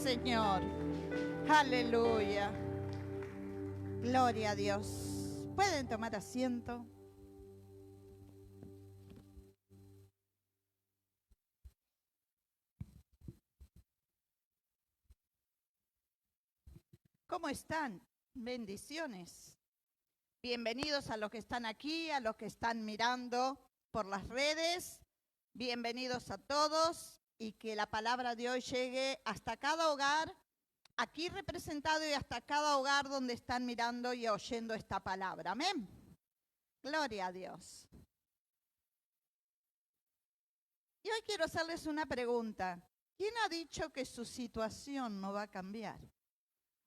Señor. Aleluya. Gloria a Dios. Pueden tomar asiento. ¿Cómo están? Bendiciones. Bienvenidos a los que están aquí, a los que están mirando por las redes. Bienvenidos a todos y que la palabra de hoy llegue hasta cada hogar, aquí representado y hasta cada hogar donde están mirando y oyendo esta palabra. Amén. Gloria a Dios. Y hoy quiero hacerles una pregunta. ¿Quién ha dicho que su situación no va a cambiar?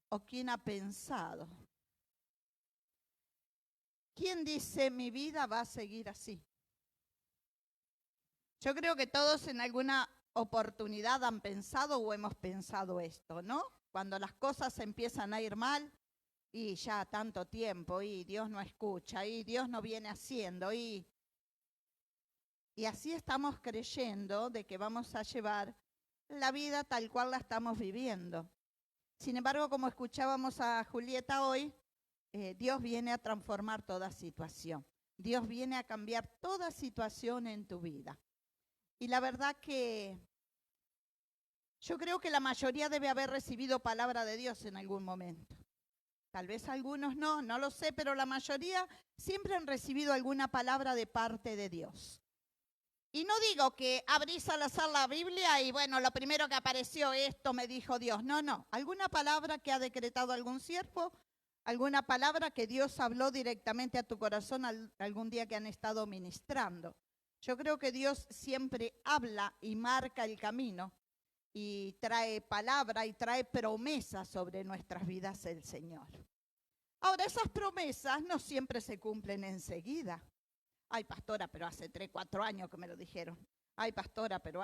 ¿O quién ha pensado? ¿Quién dice mi vida va a seguir así? Yo creo que todos en alguna oportunidad han pensado o hemos pensado esto, ¿no? Cuando las cosas empiezan a ir mal y ya tanto tiempo y Dios no escucha y Dios no viene haciendo y así estamos creyendo de que vamos a llevar la vida tal cual la estamos viviendo. Sin embargo, como escuchábamos a Julieta hoy, Dios viene a transformar toda situación. Dios viene a cambiar toda situación en tu vida. Y la verdad que yo creo que la mayoría debe haber recibido palabra de Dios en algún momento. Tal vez algunos no lo sé, pero la mayoría siempre han recibido alguna palabra de parte de Dios. Y no digo que abrís al azar la Biblia y bueno, lo primero que apareció esto me dijo Dios. No. Alguna palabra que ha decretado algún siervo, alguna palabra que Dios habló directamente a tu corazón algún día que han estado ministrando. Yo creo que Dios siempre habla y marca el camino y trae palabra y trae promesas sobre nuestras vidas el Señor. Ahora, esas promesas no siempre se cumplen enseguida. Ay, pastora, pero hace 3, 4 años que me lo dijeron. Ay, pastora, pero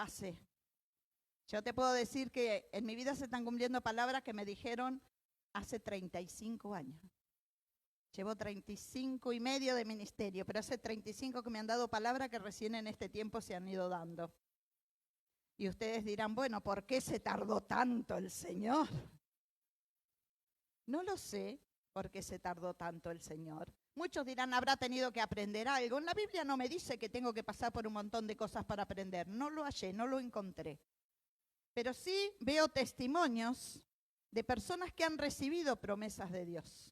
Yo te puedo decir que en mi vida se están cumpliendo palabras que me dijeron hace 35 años. Llevo 35 y medio de ministerio, pero hace 35 que me han dado palabras que recién en este tiempo se han ido dando. Y ustedes dirán, bueno, ¿por qué se tardó tanto el Señor? No lo sé por qué se tardó tanto el Señor. Muchos dirán, habrá tenido que aprender algo. En la Biblia no me dice que tengo que pasar por un montón de cosas para aprender. No lo hallé, no lo encontré. Pero sí veo testimonios de personas que han recibido promesas de Dios.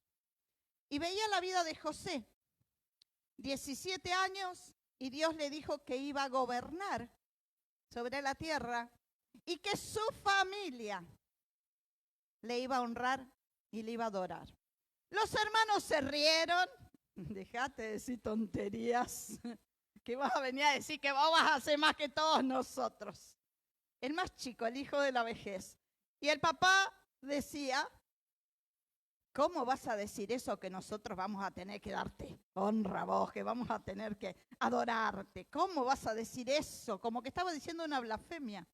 Y veía la vida de José, 17 años, y Dios le dijo que iba a gobernar sobre la tierra y que su familia le iba a honrar y le iba a adorar. Los hermanos se rieron. Dejate de decir tonterías, que vas a venir a decir que vos vas a hacer más que todos nosotros. El más chico, el hijo de la vejez. Y el papá decía, ¿cómo vas a decir eso que nosotros vamos a tener que darte honra vos, que vamos a tener que adorarte? ¿Cómo vas a decir eso? Como que estaba diciendo una blasfemia.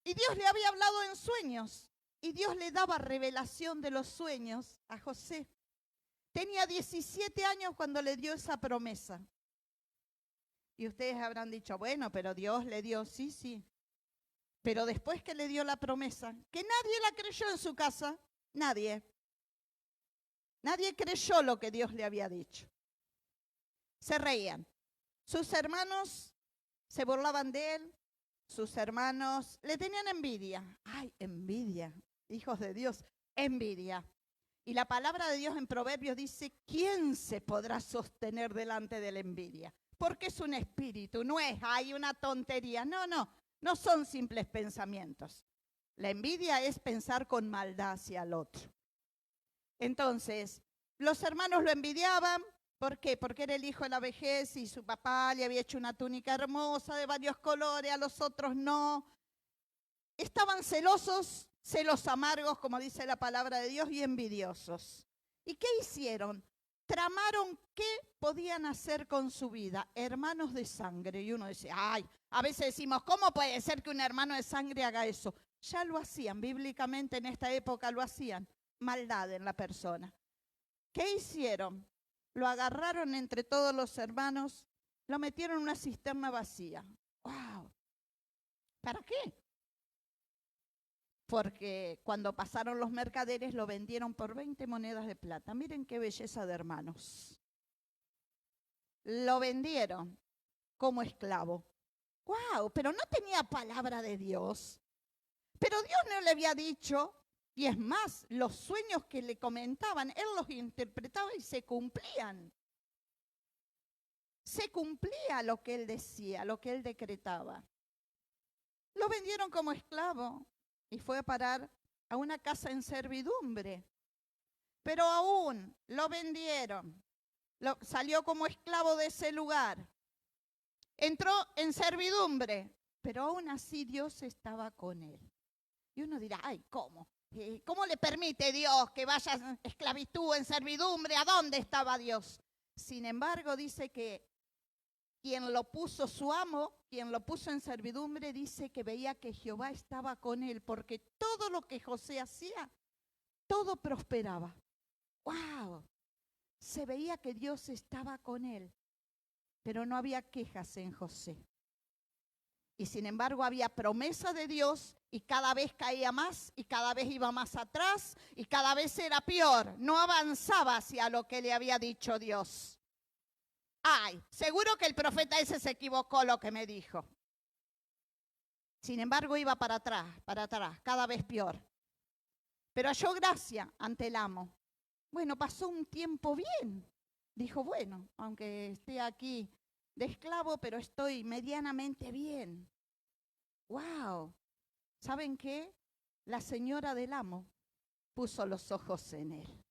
Y Dios le había hablado en sueños. Y Dios le daba revelación de los sueños a José. Tenía 17 años cuando le dio esa promesa. Y ustedes habrán dicho, bueno, pero Dios le dio, sí. Pero después que le dio la promesa, que nadie la creyó en su casa, nadie. Nadie creyó lo que Dios le había dicho. Se reían. Sus hermanos se burlaban de él. Sus hermanos le tenían envidia. Ay, envidia. Hijos de Dios, envidia. Y la palabra de Dios en Proverbios dice, ¿quién se podrá sostener delante de la envidia? Porque es un espíritu, no es, hay una tontería. No son simples pensamientos. La envidia es pensar con maldad hacia el otro. Entonces, los hermanos lo envidiaban. ¿Por qué? Porque era el hijo de la vejez y su papá le había hecho una túnica hermosa de varios colores, a los otros no. Estaban celosos, celos amargos, como dice la palabra de Dios, y envidiosos. ¿Y qué hicieron? Tramaron qué podían hacer con su vida, hermanos de sangre. Y uno dice, ay, a veces decimos, ¿cómo puede ser que un hermano de sangre haga eso? Ya lo hacían, bíblicamente en esta época lo hacían, maldad en la persona. ¿Qué hicieron? Lo agarraron entre todos los hermanos, lo metieron en una cisterna vacía. ¡Wow! ¿Para qué? porque cuando pasaron los mercaderes lo vendieron por 20 monedas de plata. Miren qué belleza de hermanos. Lo vendieron como esclavo. ¡Wow! Pero no tenía palabra de Dios. Pero Dios no le había dicho, y es más, los sueños que le comentaban, él los interpretaba y se cumplían. Se cumplía lo que él decía, lo que él decretaba. Lo vendieron como esclavo y fue a parar a una casa en servidumbre. Pero aún lo vendieron. Salió como esclavo de ese lugar. Entró en servidumbre, pero aún así Dios estaba con él. Y uno dirá, ay, ¿cómo? ¿Cómo le permite Dios que vaya en esclavitud, en servidumbre? ¿A dónde estaba Dios? Sin embargo, dice que quien lo puso, su amo, quien lo puso en servidumbre, dice que veía que Jehová estaba con él, porque todo lo que José hacía, todo prosperaba. ¡Wow! Se veía que Dios estaba con él, pero no había quejas en José. Y sin embargo había promesa de Dios y cada vez caía más y cada vez iba más atrás y cada vez era peor. No avanzaba hacia lo que le había dicho Dios. Ay, seguro que el profeta ese se equivocó lo que me dijo. Sin embargo iba para atrás, cada vez peor. Pero halló gracia ante el amo. Bueno, pasó un tiempo bien. Dijo, bueno, aunque esté aquí de esclavo, pero estoy medianamente bien. ¡Wow! ¿Saben qué? La señora del amo puso los ojos en él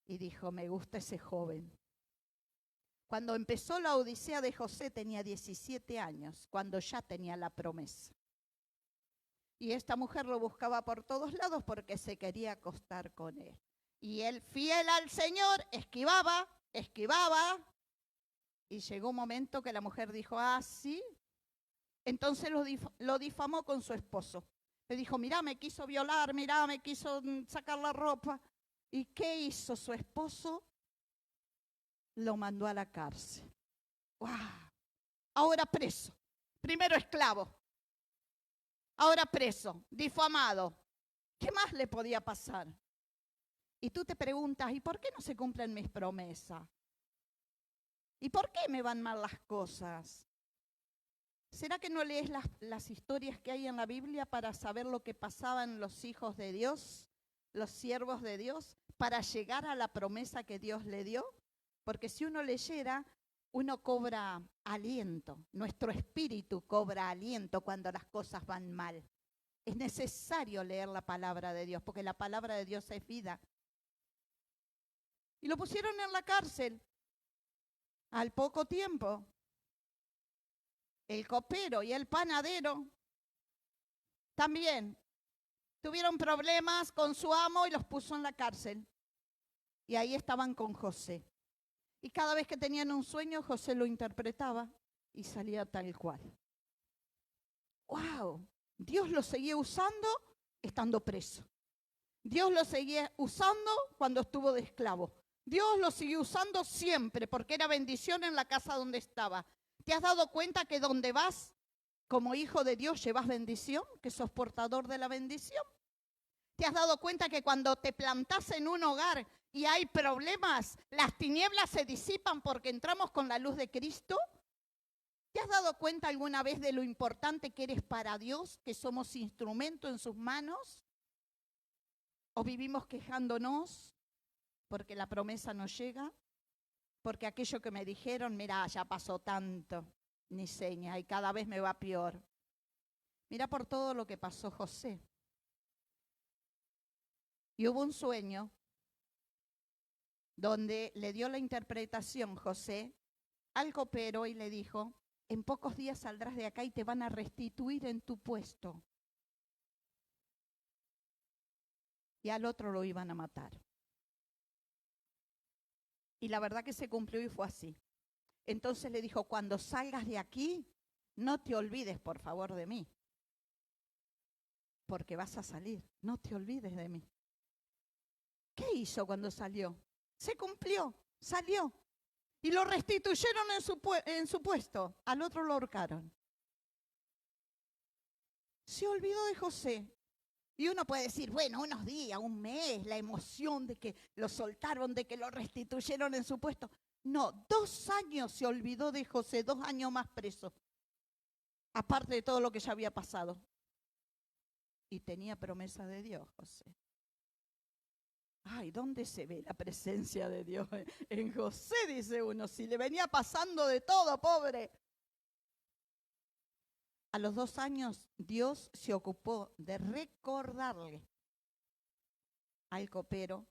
y dijo, me gusta ese joven. Cuando empezó la odisea de José tenía 17 años, cuando ya tenía la promesa. Y esta mujer lo buscaba por todos lados porque se quería acostar con él. Y él, fiel al Señor, esquivaba. Y llegó un momento que la mujer dijo, ah, sí. Entonces lo difamó con su esposo. Le dijo, mirá, me quiso violar, mirá, me quiso sacar la ropa. ¿Y qué hizo su esposo? Lo mandó a la cárcel. ¡Wow! Ahora preso. Primero esclavo. Ahora preso, difamado. ¿Qué más le podía pasar? Y tú te preguntas, ¿y por qué no se cumplen mis promesas? ¿Y por qué me van mal las cosas? ¿Será que no lees las historias que hay en la Biblia para saber lo que pasaban los hijos de Dios, los siervos de Dios, para llegar a la promesa que Dios le dio? Porque si uno leyera, uno cobra aliento, nuestro espíritu cobra aliento cuando las cosas van mal. Es necesario leer la palabra de Dios, porque la palabra de Dios es vida. Y lo pusieron en la cárcel. Al poco tiempo, el copero y el panadero también tuvieron problemas con su amo y los puso en la cárcel. Y ahí estaban con José. Y cada vez que tenían un sueño, José lo interpretaba y salía tal cual. ¡Wow! Dios lo seguía usando estando preso. Dios lo seguía usando cuando estuvo de esclavo. Dios lo siguió usando siempre porque era bendición en la casa donde estaba. ¿Te has dado cuenta que donde vas como hijo de Dios llevas bendición? Que sos portador de la bendición. ¿Te has dado cuenta que cuando te plantás en un hogar y hay problemas, las tinieblas se disipan porque entramos con la luz de Cristo? ¿Te has dado cuenta alguna vez de lo importante que eres para Dios, que somos instrumento en sus manos? ¿O vivimos quejándonos porque la promesa no llega? Porque aquello que me dijeron, mira, ya pasó tanto, ni seña, y cada vez me va peor. Mira por todo lo que pasó José. Y hubo un sueño donde le dio la interpretación José al copero y le dijo, en pocos días saldrás de acá y te van a restituir en tu puesto. Y al otro lo iban a matar. Y la verdad que se cumplió y fue así. Entonces le dijo, cuando salgas de aquí, no te olvides, por favor, de mí. Porque vas a salir, no te olvides de mí. ¿Qué hizo cuando salió? Se cumplió, salió. Y lo restituyeron en su puesto. Al otro lo ahorcaron. Se olvidó de José. Y uno puede decir, bueno, unos días, un mes, la emoción de que lo soltaron, de que lo restituyeron en su puesto. No, 2 años se olvidó de José, 2 años más preso, aparte de todo lo que ya había pasado. Y tenía promesa de Dios, José. Ay, ¿dónde se ve la presencia de Dios? En José, dice uno, si le venía pasando de todo, pobre. A los 2 años, Dios se ocupó de recordarle al copero,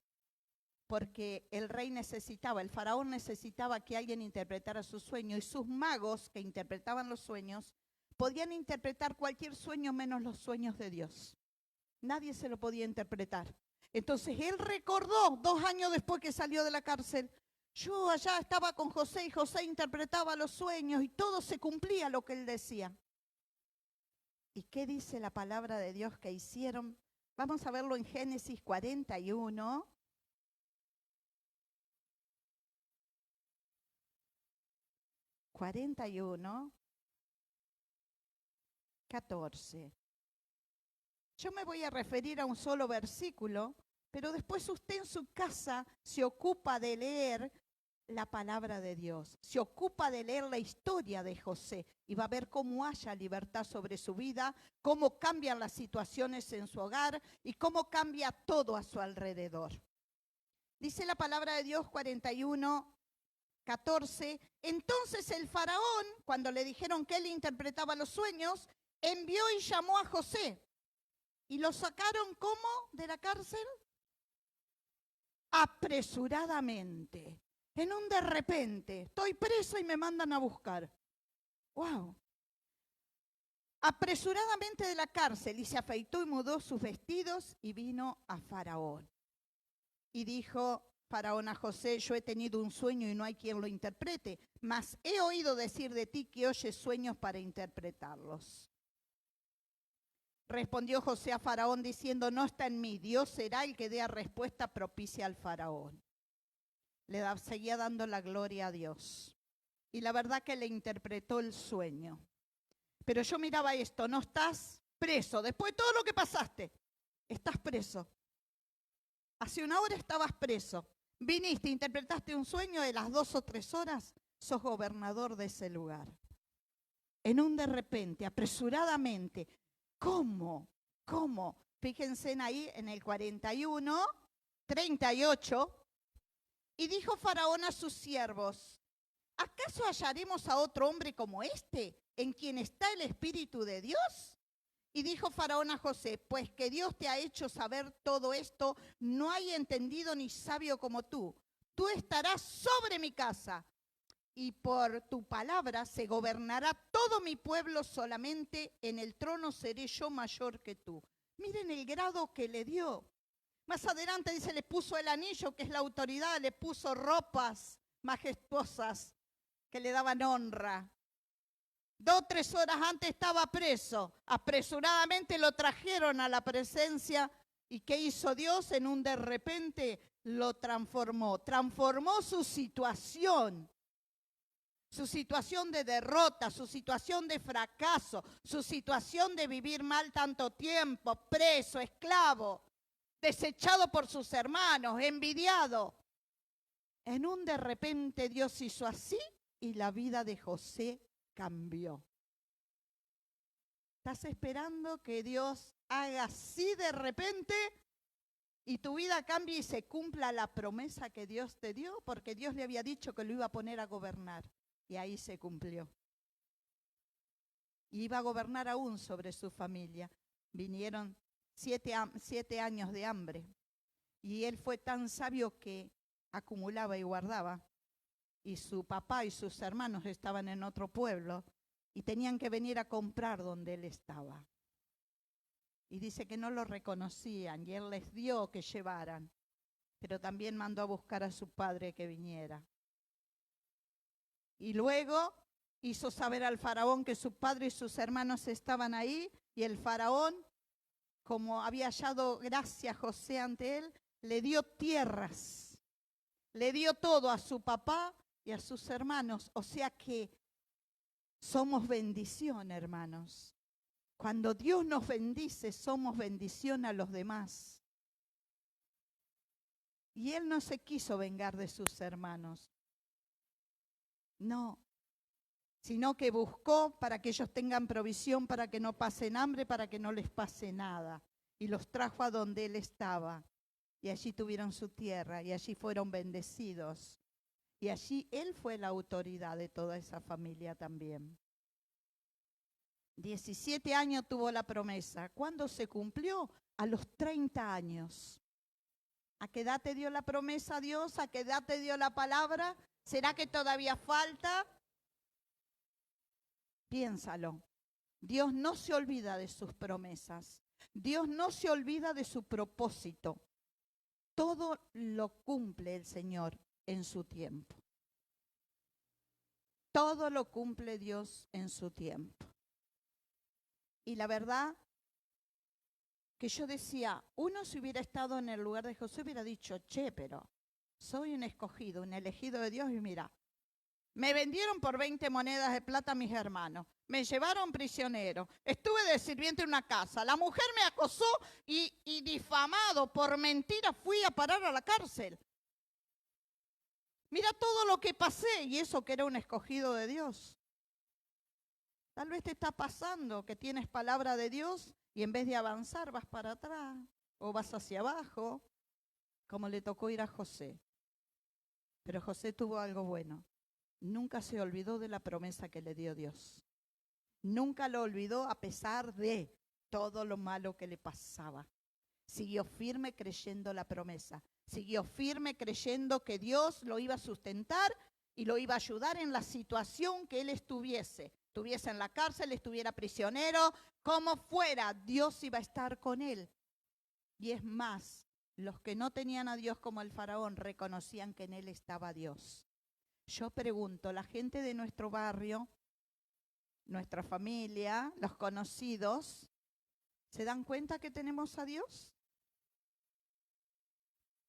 porque el rey necesitaba, el faraón necesitaba que alguien interpretara su sueño, y sus magos que interpretaban los sueños podían interpretar cualquier sueño menos los sueños de Dios. Nadie se lo podía interpretar. Entonces él recordó 2 años después que salió de la cárcel. Yo allá estaba con José y José interpretaba los sueños y todo se cumplía lo que él decía. ¿Y qué dice la palabra de Dios que hicieron? Vamos a verlo en Génesis 41. ...41... 14. Yo me voy a referir a un solo versículo, pero después usted en su casa se ocupa de leer la palabra de Dios, se ocupa de leer la historia de José y va a ver cómo haya libertad sobre su vida, cómo cambian las situaciones en su hogar y cómo cambia todo a su alrededor. Dice la palabra de Dios 41, 14. Entonces el faraón, cuando le dijeron que él interpretaba los sueños, envió y llamó a José. ¿Y lo sacaron cómo de la cárcel? Apresuradamente. En un de repente. Estoy preso y me mandan a buscar. ¡Wow! Apresuradamente de la cárcel, y se afeitó y mudó sus vestidos y vino a Faraón. Y dijo Faraón a José, yo he tenido un sueño y no hay quien lo interprete, mas he oído decir de ti que oyes sueños para interpretarlos. Respondió José a Faraón diciendo, no está en mí, Dios será el que dé respuesta propicia al Faraón. Seguía dando la gloria a Dios. Y la verdad que le interpretó el sueño. Pero yo miraba esto, no estás preso, después de todo lo que pasaste, estás preso. Hace 1 hora estabas preso, viniste, interpretaste un sueño, de las 2 o 3 horas, sos gobernador de ese lugar. En un de repente, apresuradamente. ¿Cómo? Fíjense ahí en el 41, 38. Y dijo Faraón a sus siervos, ¿acaso hallaremos a otro hombre como este, en quien está el Espíritu de Dios? Y dijo Faraón a José, pues que Dios te ha hecho saber todo esto, no hay entendido ni sabio como tú. Tú estarás sobre mi casa, y por tu palabra se gobernará todo mi pueblo, solamente en el trono seré yo mayor que tú. Miren el grado que le dio. Más adelante dice, le puso el anillo, que es la autoridad, le puso ropas majestuosas que le daban honra. 2 o 3 horas antes estaba preso. Apresuradamente lo trajeron a la presencia. ¿Y qué hizo Dios? En un de repente lo transformó. Transformó su situación de derrota, su situación de fracaso, su situación de vivir mal tanto tiempo, preso, esclavo, desechado por sus hermanos, envidiado. En un de repente Dios hizo así y la vida de José cambió. ¿Estás esperando que Dios haga así de repente y tu vida cambie y se cumpla la promesa que Dios te dio? Porque Dios le había dicho que lo iba a poner a gobernar y ahí se cumplió. Y iba a gobernar aún sobre su familia. Vinieron 7 años de hambre y él fue tan sabio que acumulaba y guardaba. Y su papá y sus hermanos estaban en otro pueblo y tenían que venir a comprar donde él estaba. Y dice que no lo reconocían y él les dio que llevaran, pero también mandó a buscar a su padre que viniera. Y luego hizo saber al faraón que su padre y sus hermanos estaban ahí, y el faraón, como había hallado gracia a José ante él, le dio tierras, le dio todo a su papá y a sus hermanos. O sea que somos bendición, hermanos. Cuando Dios nos bendice, somos bendición a los demás. Y Él no se quiso vengar de sus hermanos. No, sino que buscó para que ellos tengan provisión, para que no pasen hambre, para que no les pase nada. Y los trajo a donde Él estaba. Y allí tuvieron su tierra, y allí fueron bendecidos. Y allí Él fue la autoridad de toda esa familia también. 17 años tuvo la promesa. ¿Cuándo se cumplió? A los 30 años. ¿A qué edad te dio la promesa Dios? ¿A qué edad te dio la palabra? ¿Será que todavía falta? Piénsalo. Dios no se olvida de sus promesas. Dios no se olvida de su propósito. Todo lo cumple el Señor en su tiempo. Todo lo cumple Dios en su tiempo. Y la verdad que yo decía, uno si hubiera estado en el lugar de José hubiera dicho, che, pero soy un escogido, un elegido de Dios y mira, me vendieron por 20 monedas de plata mis hermanos, me llevaron prisionero, estuve de sirviente en una casa, la mujer me acosó y difamado por mentira fui a parar a la cárcel. Mira todo lo que pasé y eso que era un escogido de Dios. Tal vez te está pasando que tienes palabra de Dios y en vez de avanzar vas para atrás o vas hacia abajo, como le tocó ir a José. Pero José tuvo algo bueno. Nunca se olvidó de la promesa que le dio Dios. Nunca lo olvidó a pesar de todo lo malo que le pasaba. Siguió firme creyendo la promesa. Siguió firme creyendo que Dios lo iba a sustentar y lo iba a ayudar en la situación que él estuviese. Estuviese en la cárcel, estuviera prisionero, como fuera, Dios iba a estar con él. Y es más, los que no tenían a Dios como el faraón reconocían que en él estaba Dios. Yo pregunto, la gente de nuestro barrio, nuestra familia, los conocidos, ¿se dan cuenta que tenemos a Dios?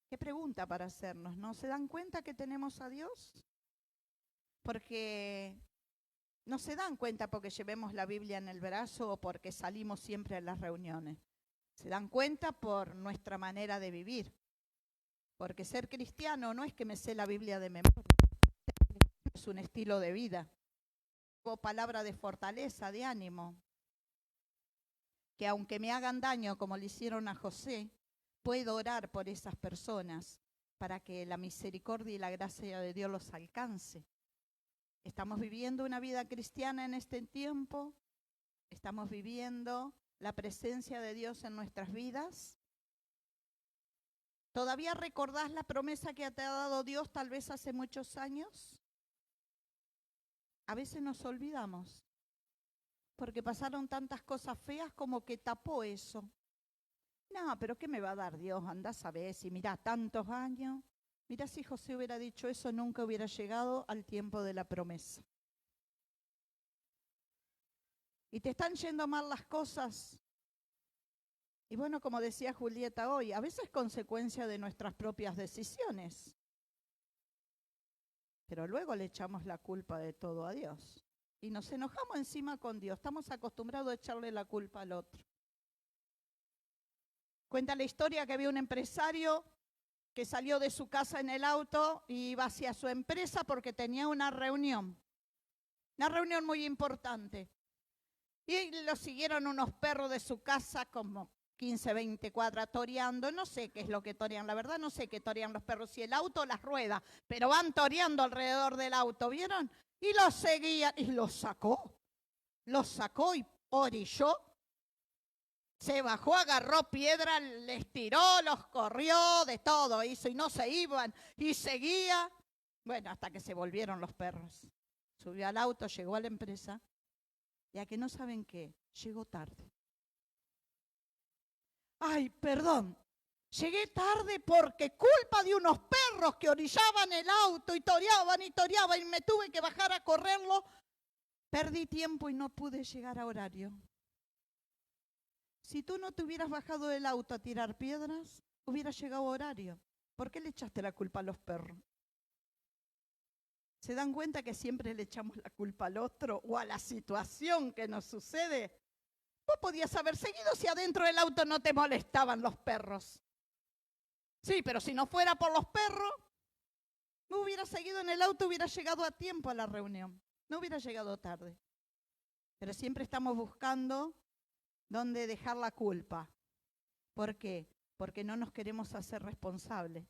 ¿Qué pregunta para hacernos, no? ¿Se dan cuenta que tenemos a Dios? Porque no se dan cuenta porque llevemos la Biblia en el brazo o porque salimos siempre a las reuniones. Se dan cuenta por nuestra manera de vivir. Porque ser cristiano no es que me sé la Biblia de memoria, es un estilo de vida. O palabra de fortaleza, de ánimo. Que aunque me hagan daño como le hicieron a José, puedo orar por esas personas para que la misericordia y la gracia de Dios los alcance. ¿Estamos viviendo una vida cristiana en este tiempo? ¿Estamos viviendo la presencia de Dios en nuestras vidas? ¿Todavía recordás la promesa que te ha dado Dios tal vez hace muchos años? A veces nos olvidamos, porque pasaron tantas cosas feas como que tapó eso. No, pero ¿qué me va a dar Dios? Andá a saber si mirá tantos años. Mirá si José hubiera dicho eso, nunca hubiera llegado al tiempo de la promesa. Y te están yendo mal las cosas. Y bueno, como decía Julieta hoy, a veces es consecuencia de nuestras propias decisiones. Pero luego le echamos la culpa de todo a Dios. Y nos enojamos encima con Dios. Estamos acostumbrados a echarle la culpa al otro. Cuenta la historia que había un empresario que salió de su casa en el auto y iba hacia su empresa porque tenía una reunión muy importante. Y lo siguieron unos perros de su casa como 15, 20 cuadras toreando. No sé qué es lo que torean, la verdad no sé qué torean los perros, si el auto o las ruedas, pero van toreando alrededor del auto, ¿vieron? Y lo seguían y lo sacó y orilló. Se bajó, agarró piedra, les tiró, los corrió, de todo hizo y no se iban y seguía. Bueno, hasta que se volvieron los perros. Subió al auto, llegó a la empresa y a que no saben qué, llegó tarde. Ay, perdón, llegué tarde porque culpa de unos perros que orillaban el auto y toreaban y me tuve que bajar a correrlo. Perdí tiempo y no pude llegar a horario. Si tú no te hubieras bajado del auto a tirar piedras, hubieras llegado a horario. ¿Por qué le echaste la culpa a los perros? ¿Se dan cuenta que siempre le echamos la culpa al otro o a la situación que nos sucede? Vos podías haber seguido si adentro del auto no te molestaban los perros. Sí, pero si no fuera por los perros, no hubiera seguido en el auto, hubiera llegado a tiempo a la reunión. No hubiera llegado tarde. Pero siempre estamos buscando dónde dejar la culpa. ¿Por qué? Porque no nos queremos hacer responsables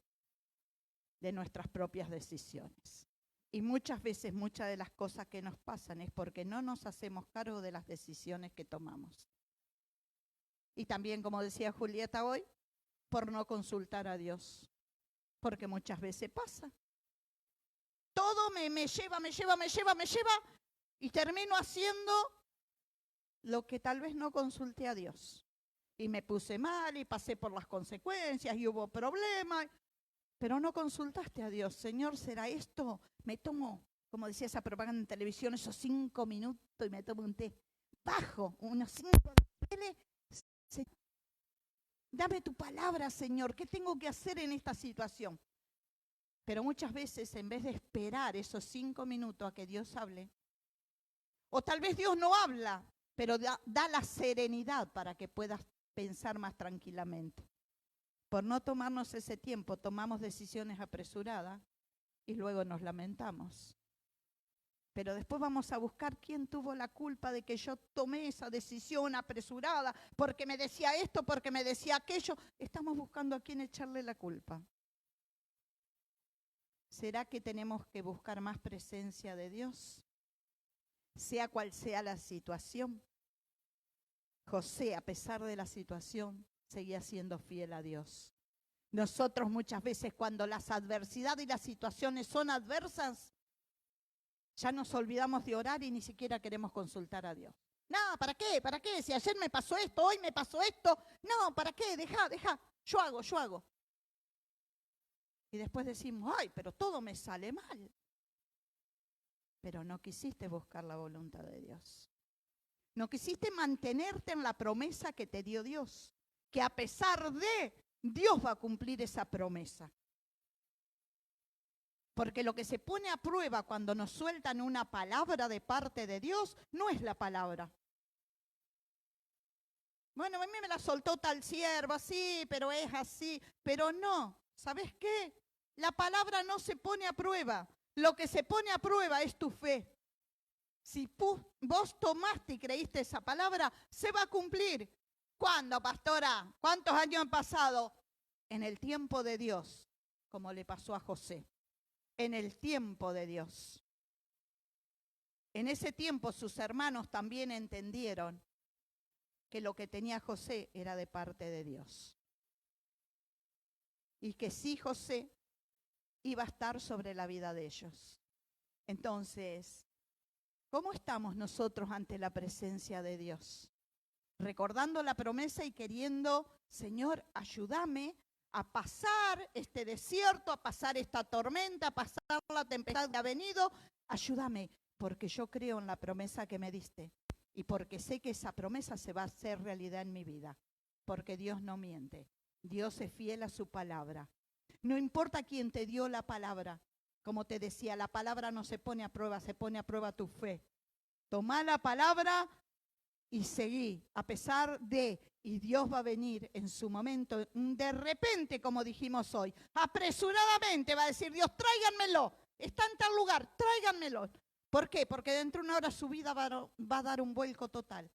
de nuestras propias decisiones. Y muchas veces, muchas de las cosas que nos pasan es porque no nos hacemos cargo de las decisiones que tomamos. Y también, como decía Julieta hoy, por no consultar a Dios. Porque muchas veces pasa. Todo me lleva, y termino haciendo lo que tal vez no consulté a Dios. Y me puse mal y pasé por las consecuencias y hubo problemas. Pero no consultaste a Dios. Señor, ¿será esto? Me tomo, como decía esa propaganda en televisión, esos 5 minutos y me tomo un té. Bajo, unos 5 de dame tu palabra, Señor. ¿Qué tengo que hacer en esta situación? Pero muchas veces, en vez de esperar esos 5 minutos a que Dios hable, o tal vez Dios no habla, pero da la serenidad para que puedas pensar más tranquilamente. Por no tomarnos ese tiempo, tomamos decisiones apresuradas y luego nos lamentamos. Pero después vamos a buscar quién tuvo la culpa de que yo tomé esa decisión apresurada, porque me decía esto, porque me decía aquello. Estamos buscando a quién echarle la culpa. ¿Será que tenemos que buscar más presencia de Dios? Sea cual sea la situación. José, a pesar de la situación, seguía siendo fiel a Dios. Nosotros muchas veces, cuando las adversidades y las situaciones son adversas, ya nos olvidamos de orar y ni siquiera queremos consultar a Dios. No, ¿para qué? ¿Para qué? Si ayer me pasó esto, hoy me pasó esto. No, ¿para qué? Deja. Yo hago. Y después decimos, ay, pero todo me sale mal. Pero no quisiste buscar la voluntad de Dios. No quisiste mantenerte en la promesa que te dio Dios. Que a pesar de, Dios va a cumplir esa promesa. Porque lo que se pone a prueba cuando nos sueltan una palabra de parte de Dios, no es la palabra. Bueno, a mí me la soltó tal sierva, sí, pero es así. Pero no, ¿sabes qué? La palabra no se pone a prueba. Lo que se pone a prueba es tu fe. Si vos tomaste y creíste esa palabra, se va a cumplir. ¿Cuándo, pastora? ¿Cuántos años han pasado? En el tiempo de Dios, como le pasó a José. En el tiempo de Dios. En ese tiempo sus hermanos también entendieron que lo que tenía José era de parte de Dios. Y que sí, José iba a estar sobre la vida de ellos. Entonces, ¿cómo estamos nosotros ante la presencia de Dios? Recordando la promesa y queriendo, Señor, ayúdame a pasar este desierto, a pasar esta tormenta, a pasar la tempestad que ha venido. Ayúdame, porque yo creo en la promesa que me diste y porque sé que esa promesa se va a hacer realidad en mi vida, porque Dios no miente. Dios es fiel a su palabra. No importa quién te dio la palabra. Como te decía, la palabra no se pone a prueba, se pone a prueba tu fe. Tomá la palabra y seguí, a pesar de, y Dios va a venir en su momento, de repente, como dijimos hoy, apresuradamente va a decir, Dios, tráiganmelo, está en tal lugar, tráiganmelo. ¿Por qué? Porque dentro de una hora su vida va a dar un vuelco total.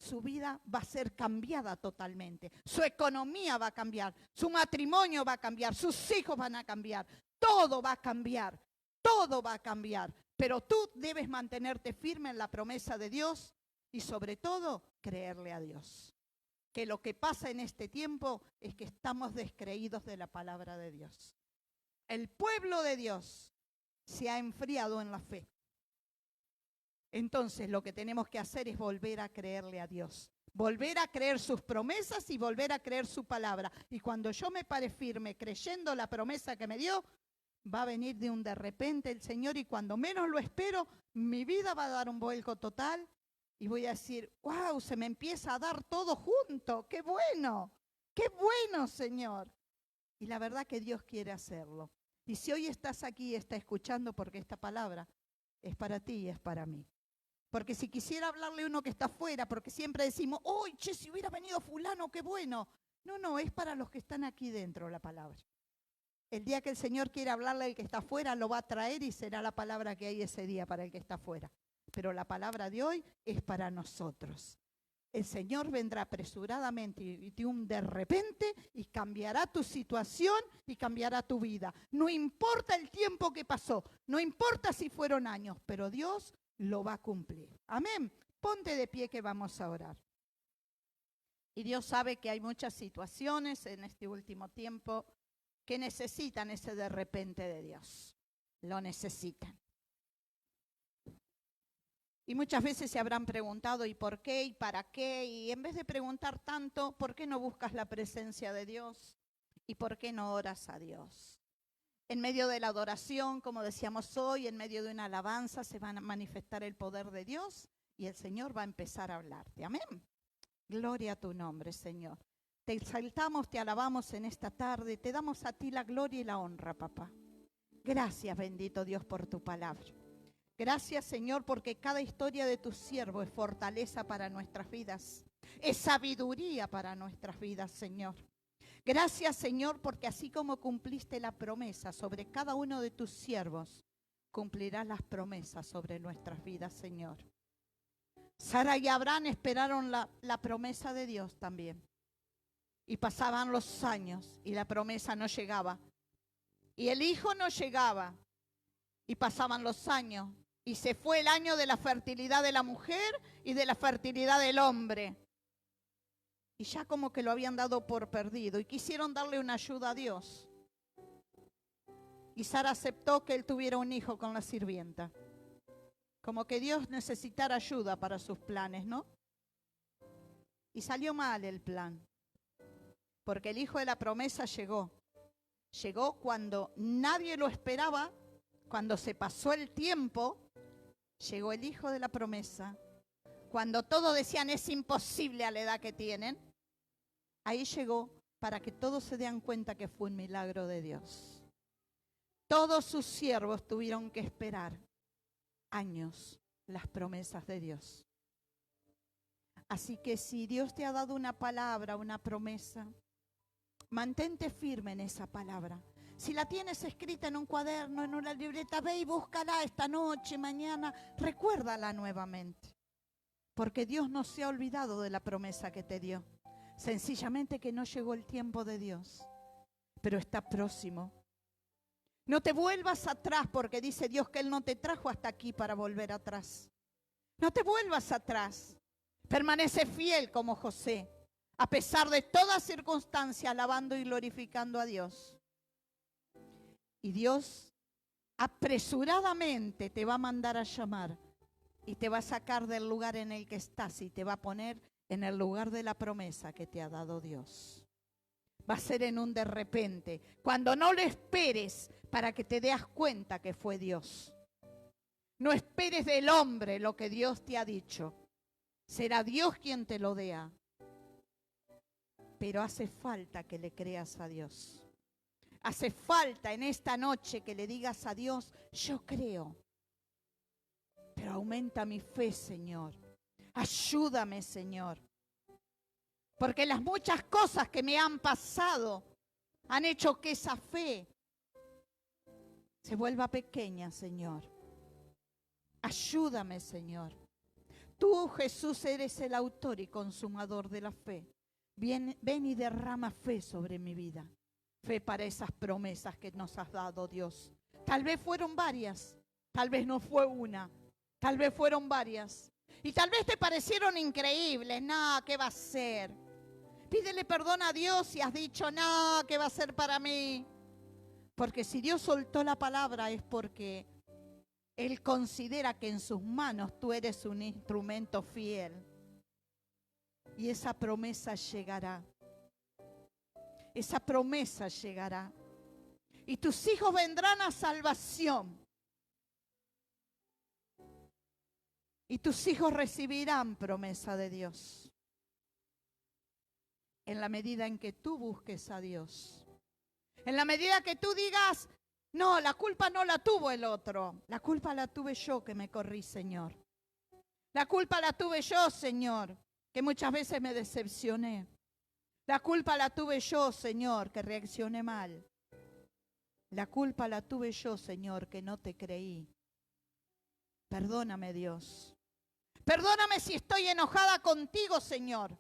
Su vida va a ser cambiada totalmente. Su economía va a cambiar, su matrimonio va a cambiar, sus hijos van a cambiar, todo va a cambiar, todo va a cambiar. Pero tú debes mantenerte firme en la promesa de Dios y sobre todo creerle a Dios. Que lo que pasa en este tiempo es que estamos descreídos de la palabra de Dios. El pueblo de Dios se ha enfriado en la fe. Entonces lo que tenemos que hacer es volver a creerle a Dios, volver a creer sus promesas y volver a creer su palabra. Y cuando yo me pare firme creyendo la promesa que me dio, va a venir de repente el Señor y cuando menos lo espero, mi vida va a dar un vuelco total y voy a decir, wow, se me empieza a dar todo junto, qué bueno, Señor. Y la verdad que Dios quiere hacerlo. Y si hoy estás aquí y estás escuchando porque esta palabra es para ti y es para mí. Porque si quisiera hablarle a uno que está afuera, porque siempre decimos, ¡uy, che, si hubiera venido fulano, qué bueno! No, es para los que están aquí dentro la palabra. El día que el Señor quiere hablarle al que está afuera, lo va a traer y será la palabra que hay ese día para el que está afuera. Pero la palabra de hoy es para nosotros. El Señor vendrá apresuradamente y de repente y cambiará tu situación y cambiará tu vida. No importa el tiempo que pasó, no importa si fueron años, pero Dios lo va a cumplir. Amén. Ponte de pie que vamos a orar. Y Dios sabe que hay muchas situaciones en este último tiempo que necesitan ese de repente de Dios. Lo necesitan. Y muchas veces se habrán preguntado, ¿y por qué? ¿Y para qué? Y en vez de preguntar tanto, ¿por qué no buscas la presencia de Dios? ¿Y por qué no oras a Dios? En medio de la adoración, como decíamos hoy, en medio de una alabanza, se va a manifestar el poder de Dios y el Señor va a empezar a hablarte. Amén. Gloria a tu nombre, Señor. Te exaltamos, te alabamos en esta tarde, te damos a ti la gloria y la honra, papá. Gracias, bendito Dios, por tu palabra. Gracias, Señor, porque cada historia de tu siervo es fortaleza para nuestras vidas, es sabiduría para nuestras vidas, Señor. Gracias, Señor, porque así como cumpliste la promesa sobre cada uno de tus siervos, cumplirás las promesas sobre nuestras vidas, Señor. Sara y Abraham esperaron la promesa de Dios también. Y pasaban los años y la promesa no llegaba. Y el hijo no llegaba. Y pasaban los años. Y se fue el año de la fertilidad de la mujer y de la fertilidad del hombre. Y ya como que lo habían dado por perdido. Y quisieron darle una ayuda a Dios. Y Sara aceptó que él tuviera un hijo con la sirvienta. Como que Dios necesitara ayuda para sus planes, ¿no? Y salió mal el plan. Porque el hijo de la promesa llegó. Llegó cuando nadie lo esperaba, cuando se pasó el tiempo, llegó el hijo de la promesa. Cuando todos decían es imposible a la edad que tienen, ahí llegó para que todos se den cuenta que fue un milagro de Dios. Todos sus siervos tuvieron que esperar años las promesas de Dios. Así que si Dios te ha dado una palabra, una promesa, mantente firme en esa palabra. Si la tienes escrita en un cuaderno, en una libreta, ve y búscala esta noche, mañana, recuérdala nuevamente. Porque Dios no se ha olvidado de la promesa que te dio. Sencillamente que no llegó el tiempo de Dios, pero está próximo. No te vuelvas atrás porque dice Dios que Él no te trajo hasta aquí para volver atrás. No te vuelvas atrás. Permanece fiel como José. A pesar de toda circunstancia, alabando y glorificando a Dios. Y Dios apresuradamente te va a mandar a llamar y te va a sacar del lugar en el que estás y te va a poner en el lugar de la promesa que te ha dado Dios. Va a ser en un de repente, cuando no lo esperes para que te des cuenta que fue Dios. No esperes del hombre lo que Dios te ha dicho. Será Dios quien te lo dé. Pero hace falta que le creas a Dios. Hace falta en esta noche que le digas a Dios, yo creo. Pero aumenta mi fe, Señor. Ayúdame, Señor. Porque las muchas cosas que me han pasado han hecho que esa fe se vuelva pequeña, Señor. Ayúdame, Señor. Tú, Jesús, eres el autor y consumador de la fe. Ven y derrama fe sobre mi vida. Fe para esas promesas que nos has dado, Dios. Tal vez fueron varias, tal vez no fue una, tal vez fueron varias. Y tal vez te parecieron increíbles. No, ¿qué va a ser? Pídele perdón a Dios si has dicho, no, ¿qué va a ser para mí? Porque si Dios soltó la palabra es porque Él considera que en sus manos tú eres un instrumento fiel. Y esa promesa llegará. Esa promesa llegará. Y tus hijos vendrán a salvación. Y tus hijos recibirán promesa de Dios. En la medida en que tú busques a Dios. En la medida que tú digas, no, la culpa no la tuvo el otro. La culpa la tuve yo que me corrí, Señor. La culpa la tuve yo, Señor, que muchas veces me decepcioné. La culpa la tuve yo, Señor, que reaccioné mal. La culpa la tuve yo, Señor, que no te creí. Perdóname, Dios. Perdóname si estoy enojada contigo, Señor.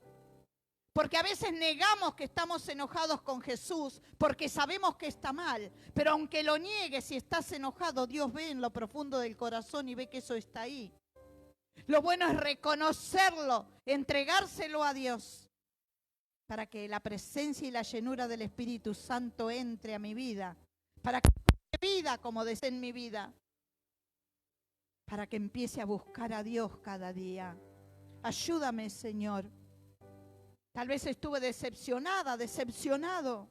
Porque a veces negamos que estamos enojados con Jesús porque sabemos que está mal. Pero aunque lo niegues, si estás enojado, Dios ve en lo profundo del corazón y ve que eso está ahí. Lo bueno es reconocerlo, entregárselo a Dios para que la presencia y la llenura del Espíritu Santo entre a mi vida. Para que mi vida como desee en mi vida. Para que empiece a buscar a Dios cada día. Ayúdame, Señor. Tal vez estuve decepcionada, decepcionado.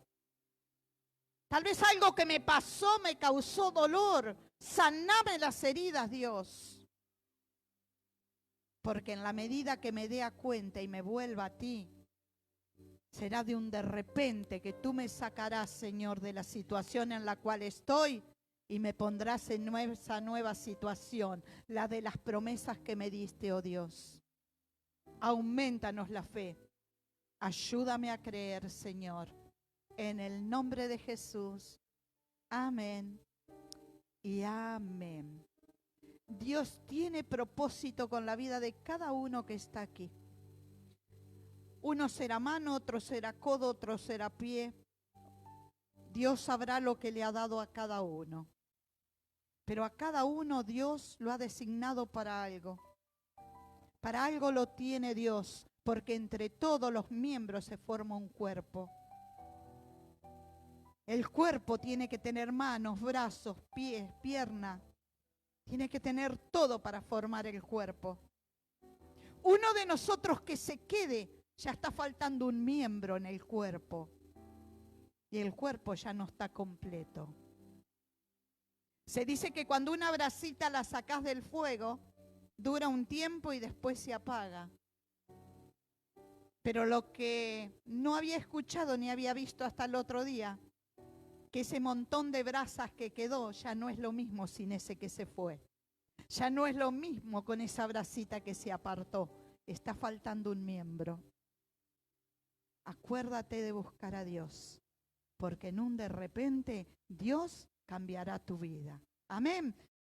Tal vez algo que me pasó me causó dolor. Saname las heridas, Dios. Porque en la medida que me dé cuenta y me vuelva a ti, será de un de repente que tú me sacarás, Señor, de la situación en la cual estoy y me pondrás en esa nueva situación, la de las promesas que me diste, oh Dios. Aumentanos la fe. Ayúdame a creer, Señor, en el nombre de Jesús. Amén y amén. Dios tiene propósito con la vida de cada uno que está aquí. Uno será mano, otro será codo, otro será pie. Dios sabrá lo que le ha dado a cada uno. Pero a cada uno Dios lo ha designado para algo. Para algo lo tiene Dios. Porque entre todos los miembros se forma un cuerpo. El cuerpo tiene que tener manos, brazos, pies, piernas. Tiene que tener todo para formar el cuerpo. Uno de nosotros que se quede, ya está faltando un miembro en el cuerpo. Y el cuerpo ya no está completo. Se dice que cuando una brasita la sacás del fuego, dura un tiempo y después se apaga. Pero lo que no había escuchado ni había visto hasta el otro día, que ese montón de brasas que quedó ya no es lo mismo sin ese que se fue. Ya no es lo mismo con esa brasita que se apartó. Está faltando un miembro. Acuérdate de buscar a Dios, porque en un de repente Dios cambiará tu vida. Amén.